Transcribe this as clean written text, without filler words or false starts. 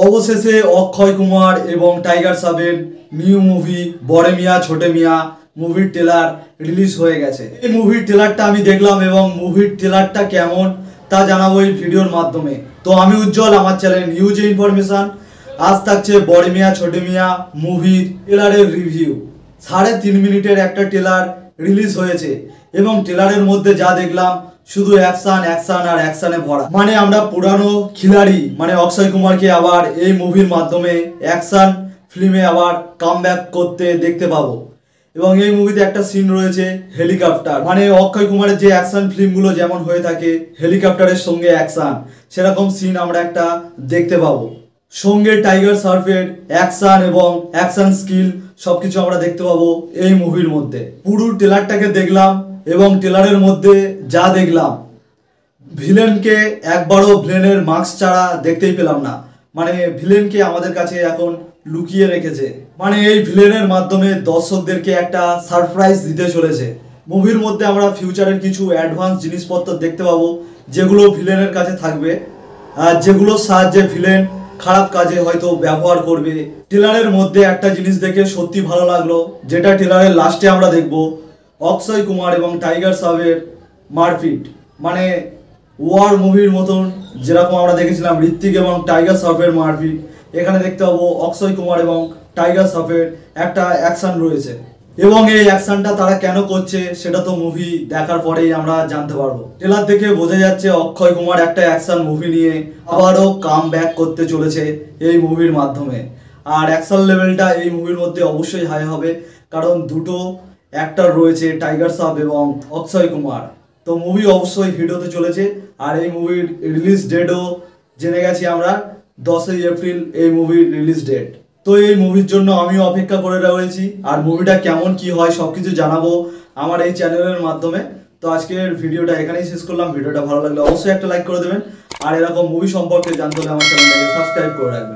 অবশেষে অক্ষয় কুমার এবং tiger শ্রফের new movie বড়ে মিয়া ছোটে মিয়া মুভির ট্রেলার রিলিজ হয়ে গেছে। এই মুভির ট্রেলারটা আমি দেখলাম এবং মুভির ট্রেলারটা কেমন তা জানাবো এই ভিডিওর মাধ্যমে। তো আমি উজ্জ্বল, আমার চ্যানেল নিউজ ইনফরমেশন। আজ থাকছে বড়ে মিয়া ছোটে মিয়া মুভির ট্রেলারের রিভিউ। 3.5 মিনিটের একটা ট্রেলার রিলিজ হয়েছে এবং ট্রেলারের মধ্যে যা দেখলাম শুধু অ্যাকশন অ্যাকশন আর অ্যাকশনে ভরা। মানে আমরা পুরানো খিলাড়ি মানে অক্ষয় কুমারকে আবার এই মুভির মাধ্যমে অ্যাকশন ফিল্মে আবার কামব্যাক করতে দেখতে পাবো। এবং এই মুভিতে একটা সিন রয়েছে হেলিকপ্টার, মানে অক্ষয় কুমারের যে অ্যাকশন ফিল্মগুলো যেমন হয়ে থাকে হেলিকপ্টারের সঙ্গে অ্যাকশন, সেরকম সিন আমরা একটা দেখতে পাবো। সঙ্গে টাইগার শ্রফের অ্যাকশন এবং অ্যাকশন স্কিল সবকিছু আমরা দেখতে পাবো এই মুভির মধ্যে। পুরো ট্রেলারটাকে দেখলাম এবং ট্রেলারের মধ্যে যা দেখলাম, ভিলেনকে একবারও ভিলেনের মাস্ক ছাড়া দেখতেই পেলাম না। মানে ভিলেনকে আমাদের কাছে এখন লুকিয়ে রেখেছে। মানে এই ভিলেনের মাধ্যমে দর্শকদেরকে একটা সারপ্রাইজ দিতে চলেছে। মুভির মধ্যে আমরা ফিউচারের কিছু অ্যাডভান্স জিনিসপত্র দেখতে পাবো যেগুলো ভিলেনের কাছে থাকবে, আর যেগুলোর সাহায্যে ভিলেন খারাপ কাজে হয়তো ব্যবহার করবে। ট্রেলারের মধ্যে একটা জিনিস দেখে সত্যি ভালো লাগলো, যেটা ট্রেলারের লাস্টে আমরা দেখবো অক্ষয় কুমার এবং টাইগার শ্রফের মারপিট। মানে ওয়ার মুভির মতন যেরকম আমরা দেখেছিলাম ঋত্বিক এবং টাইগার শ্রফের মারপিট, এখানে দেখতে পাবো অক্ষয় কুমার এবং টাইগার শ্রফের একটা অ্যাকশন রয়েছে। এবং এই অ্যাকশনটা তারা কেন করছে সেটা তো মুভি দেখার পরেই আমরা জানতে পারবো। ট্রেলার দেখে বোঝা যাচ্ছে অক্ষয় কুমার একটা অ্যাকশন মুভি নিয়ে আবারও কাম ব্যাক করতে চলেছে এই মুভির মাধ্যমে। আর অ্যাকশন লেভেলটা এই মুভির মধ্যে অবশ্যই হাই হবে, কারণ দুটো অ্যাক্টর রয়েছে টাইগার শ্রফ এবং অক্ষয় কুমার। তো মুভি অবশ্যই হিট হতে চলেছে। আর এই মুভির রিলিজ ডেটও জেনে গেছি আমরা, 10ই এপ্রিল এই মুভির রিলিজ ডেট। তো এই মুভির জন্য আমিও অপেক্ষা করে রয়েছি, আর মুভিটা কেমন কি হয় সবকিছু জানাবো আমার এই চ্যানেলের মাধ্যমে। তো আজকের ভিডিওটা এখানেই শেষ করলাম। ভিডিওটা ভালো লাগলে অবশ্যই একটা লাইক করে দেবেন, আর এরকম মুভি সম্পর্কে জানতে হলে আমার চ্যানেলটাকে সাবস্ক্রাইব করে রাখবেন।